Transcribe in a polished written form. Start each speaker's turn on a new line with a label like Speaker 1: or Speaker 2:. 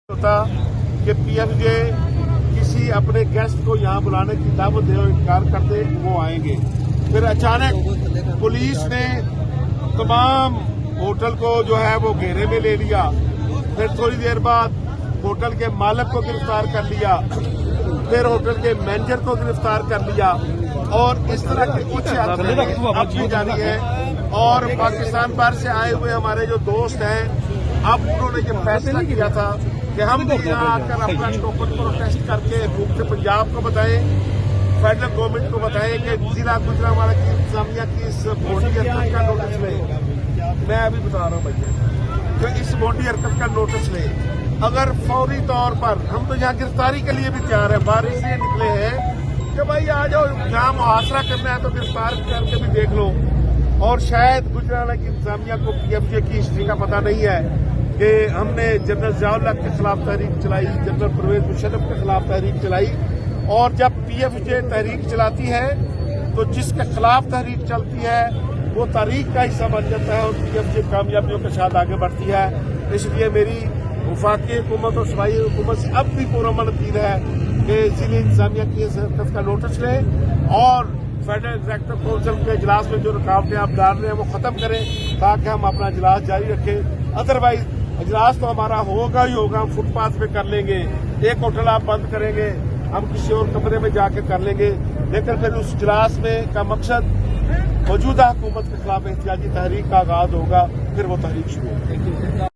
Speaker 1: होता कि पीएफजे किसी अपने गेस्ट को यहाँ बुलाने की दावत दे और इनकार करते वो आएंगे। फिर अचानक पुलिस ने तमाम होटल को जो है वो घेरे में ले लिया। फिर थोड़ी देर बाद होटल के मालिक को गिरफ्तार कर लिया, फिर होटल के मैनेजर को गिरफ्तार कर लिया और इस तरह के कुछ हरकतें अब की जा रही है। और पाकिस्तान बाहर से आए हुए हमारे जो दोस्त हैं, अब उन्होंने ये फैसला किया था कि हम भी यहाँ आकर अपना टोकन प्रोटेस्ट करके हुकूमत पंजाब को बताएं, फेडरल गवर्नमेंट को बताएं कि जिला गुजरांवाला की इंतजामिया की इस बोंडी हरकत का नोटिस लें। मैं अभी बता रहा हूँ भैया कि इस बोंडी हरकत का नोटिस लें। अगर फौरी तौर पर हम तो यहाँ गिरफ्तारी के लिए भी तैयार है, बाहर इसलिए निकले हैं कि भाई आ जाओ, जहाँ मुहासरा करना है तो गिरफ्तार करके भी देख लो। और शायद गुजरांवाला की इंतजामिया को पीएफजे की हिस्ट्री का पता नहीं है कि हमने जनरल ज़ियाउल हक के खिलाफ तहरीक चलाई, जनरल परवेज मुशर्रफ के खिलाफ तहरीक चलाई। और जब पीएफजे तहरीक चलाती है तो जिसके खिलाफ तहरीक चलती है वो तारीख का हिस्सा बन जाता है और पीएफजे कामयाबियों के साथ आगे बढ़ती है। इसलिए मेरी वफाकी हुकूमत और सूबाई हुकूमत से अब भी पुरअमन अपील है कि जिले इंतजामिया की इस हरकत का नोटिस लें और फेडरल एग्जीक्यूटिव काउंसिल के इजलास में जो रुकावटें आप डाल रहे हैं वो खत्म करें ताकि हम अपना इजलास जारी रखें। अदरवाइज इजलास तो हमारा होगा ही होगा, हम फुटपाथ पे कर लेंगे, एक होटल आप बंद करेंगे, हम किसी और कमरे में जाके कर लेंगे, लेकिन फिर उस इजलास में का मकसद मौजूदा हुकूमत के खिलाफ एहतियाजी तहरीक का आगाज होगा, फिर वो तहरीक शुरू होगी।